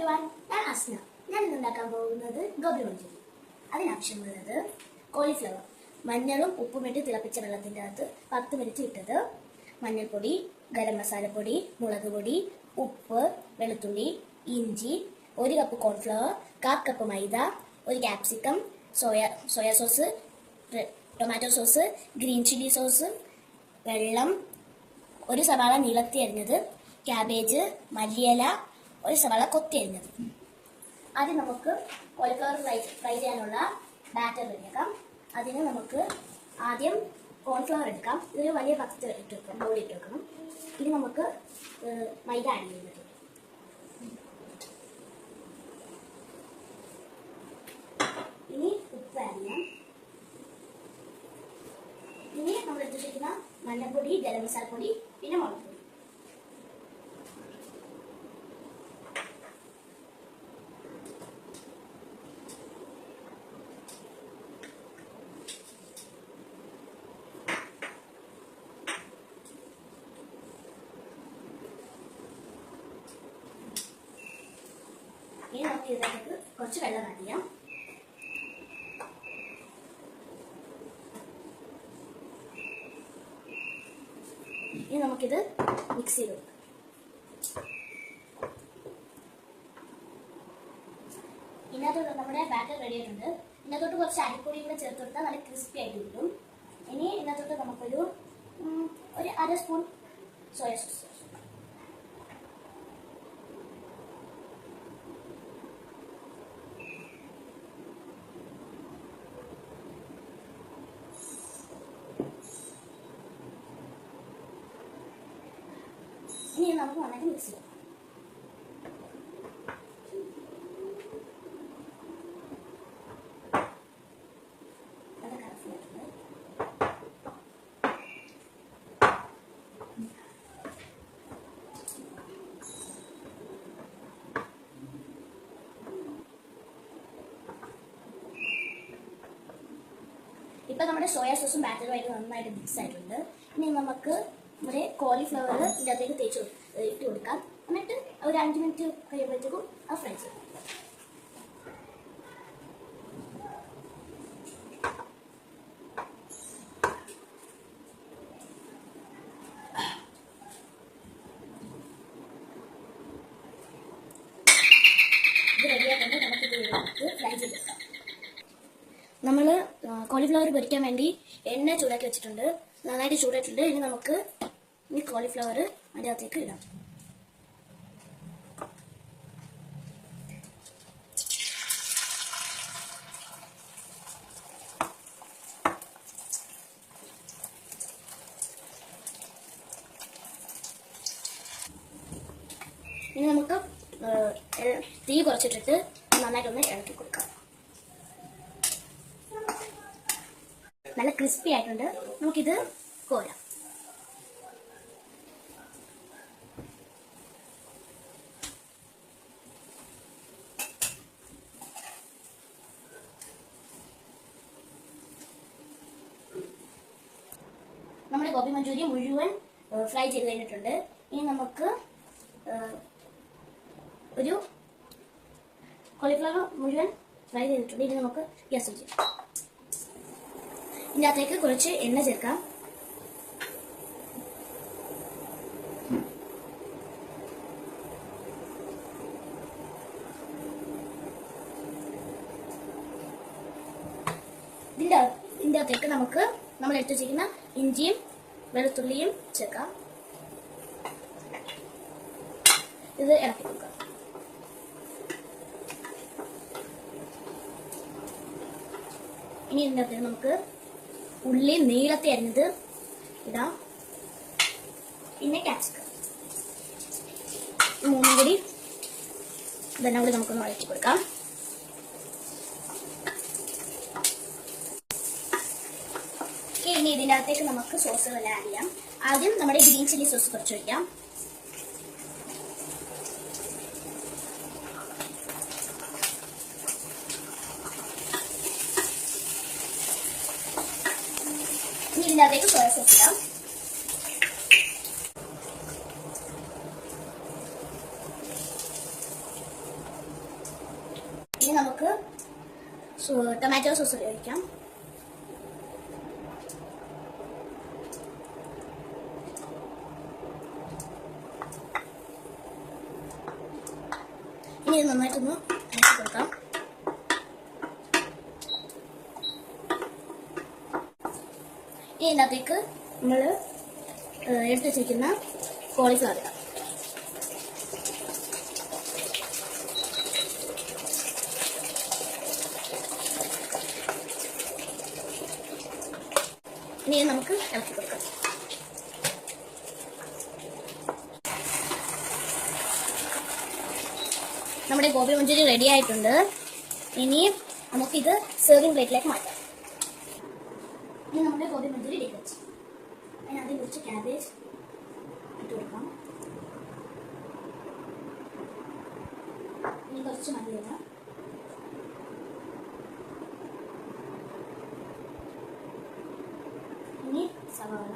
Everyone, ഞാൻ അസ്ന. ഞാൻ ഇന്ന് ഉണ്ടാക്കാൻ പോകുന്നത് ഗോബി മഞ്ചൂരി. അതിനാവശ്യമുള്ളത് കോളിഫ്ലവർ. മഞ്ഞളും ഉപ്പുമിട്ട് തിളപ്പിച്ച വെള്ളത്തിൻ്റെ അകത്ത് 10 മിനിറ്റ് ഇട്ടത്, മഞ്ഞൾപ്പൊടി, ഗരം മസാലപ്പൊടി, മുളക് പൊടി, ഉപ്പ്, വെളുത്തുള്ളി, ഇഞ്ചി, 1 കപ്പ് കോൺഫ്ലവർ, 1/4 കപ്പ് മൈദ, 1 capsicum, soya sauce, tomato sauce, green chilli sauce, വെള്ളം, 1 സവാള നീളത്തി അരിഞ്ഞത്, ക്യാബേജ്, മല്ലിയില, 1 സവാള കൊത്തി അരിഞ്ഞത്. ആദ്യം നമുക്ക് കോളിഫ്ലവർ ഫ്രൈ ചെയ്യാനുള്ള ബാറ്റർ റെഡിയാക്കാം. അതിന് നമുക്ക് ആദ്യം കോൺഫ്ലവർ എടുക്കാം. ഇതൊരു വലിയ പാത്രത്തിൽ ഇട്ട് വെക്കണം, ബൗളിൽ ഇട്ട് വെക്കണം. ഇനി നമുക്ക് മൈദ ആഡ് ചെയ്യുന്നത്. ഇനി ഉപ്പ് ആഡ് ചെയ്യാം. ഇനി നമ്മൾ എടുത്തിരിക്കുന്ന മഞ്ഞൾപ്പൊടി, ഗരം മസാലപ്പൊടി, പിന്നെ മുളക് പൊടി. ഇനി നമുക്ക് ഇതിലേക്ക് കുറച്ച് വെള്ളം ആഡ് ചെയ്യാം. ഇനി നമുക്കിത് മിക്സ് ചെയ്ത് കൊടുക്കാം. ഇതിനകത്തോട്ട് നമ്മുടെ ബാറ്റർ റെഡി ആയിട്ടുണ്ട്. ഇതിനകത്തോട്ട് കുറച്ച് അരിപ്പൊടി കൂടെ ചേർത്ത് കൊടുത്താൽ നല്ല ക്രിസ്പി ആയിട്ട് കിട്ടും. ഇനി ഇതിനകത്തോട്ട് നമുക്കൊരു 1/2 സ്പൂൺ സോയാ സോസ്. ഇനി നമുക്ക് നന്നായിട്ട് മിക്സ് ചെയ്യാം. ഇപ്പൊ നമ്മുടെ സോയാ സോസും ബാറ്ററുമായിട്ട് നന്നായിട്ട് മിക്സ് ആയിട്ടുണ്ട്. ഇനി നമുക്ക് നമ്മുടെ കോളിഫ്ലവർ ഇതിൻ്റെ അകത്തേക്ക് ഇട്ട് കൊടുക്കാം. എന്നിട്ട് ഒരു 5 മിനിറ്റ് കഴിയുമ്പോഴത്തേക്കും അത് ഫ്രൈ ചെയ്യാം. ഇത് റെഡിയാക്കുമ്പോൾ നമുക്ക് ഫ്രൈ ചെയ്തെടുക്കാം. നമ്മൾ കോളിഫ്ലവർ പൊരിക്കാൻ വേണ്ടി എണ്ണ ചൂടാക്കി വെച്ചിട്ടുണ്ട്. നന്നായിട്ട് ചൂടായിട്ടുണ്ട്. ഇനി നമുക്ക് ഈ കോളിഫ്ലവർ അതിൻ്റെ അകത്തേക്ക് ഇടാം. ഇനി നമുക്ക് തീ കുറച്ചിട്ടിട്ട് നന്നായിട്ടൊന്ന് ഇളക്കി കൊടുക്കാം. നല്ല ക്രിസ്പി ആയിട്ടുണ്ട്. നമുക്കിത് കോരാം. നമ്മുടെ ഗോബി മഞ്ചൂരി മുഴുവൻ ഫ്രൈ ചെയ്ത് കഴിഞ്ഞിട്ടുണ്ട്. ഇനി നമുക്ക് ഒരു കോളിഫ്ലവർ മുഴുവൻ ഫ്രൈ ചെയ്തിട്ടുണ്ട്. ഇനി നമുക്ക് ഗ്യാസ് ചെയ്യാം. ഇതിനകത്തേക്ക് കുറച്ച് എണ്ണ ചേർക്കാം. ഇതിൻ്റെ അകത്തേക്ക് നമുക്ക് നമ്മൾ എടുത്തു വെച്ചിരിക്കുന്ന ഇഞ്ചിയും വെളുത്തുള്ളിയും ചേർക്കാം. ഇത് ഇളക്കി കൊടുക്കാം. ഇനി ഇതിൻ്റെ അകത്തേക്ക് നമുക്ക് ഉള്ളി നീളത്തി അരിഞ്ഞത് ഇടാം. പിന്നെ ക്യാപ്സിക്കം. 3 കൂടി ഇതെല്ലാം കൂടി നമുക്കൊന്ന് വഴറ്റി കൊടുക്കാം. ഇനി ഇതിൻ്റെ അകത്തേക്ക് നമുക്ക് സോസുകളെല്ലാം ആഡ് ചെയ്യാം. ആദ്യം നമ്മുടെ ഗ്രീൻ ചില്ലി സോസ് കുറച്ച് വയ്ക്കാം. ഇനി ഇതിൻ്റെ അകത്തേക്ക് സോയ സോസ് ഇടാം. ടൊമാറ്റോ സോസ് ഉപയോഗിക്കാം. ഇനി ഇത് നന്നായിട്ടൊന്ന് ഇളക്കി കൊടുക്കാം. ഇനി ഇതിനകത്തേക്ക് നമ്മൾ എടുത്ത് വെച്ചിരിക്കുന്ന കോളിഫ്ലവർ ഇടാം. ഇനി നമുക്ക് ഇളക്കി കൊടുക്കാം. നമ്മുടെ ഗോബി മഞ്ചൂരി റെഡി ആയിട്ടുണ്ട്. ഇനി നമുക്കിത് സെർവിംഗ് പ്ലേറ്റിലേക്ക് മാറ്റാം. ഇനി നമ്മുടെ ഗോബി മഞ്ചൂരി റെഡി വെച്ചു. അതിനകത്ത് കുറച്ച് ക്യാബേജ് ഇട്ട് കൊടുക്കാം. ഇനി കുറച്ച് മല്ലിയില, ഇനി സവാള,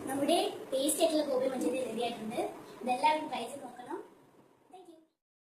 നമ്മുടെ ടേസ്റ്റ് ആയിട്ടുള്ള ഗോബി മഞ്ചൂരി റെഡി ആയിട്ടുണ്ട്. ഇതെല്ലാവരും ട്രൈ ചെയ്ത്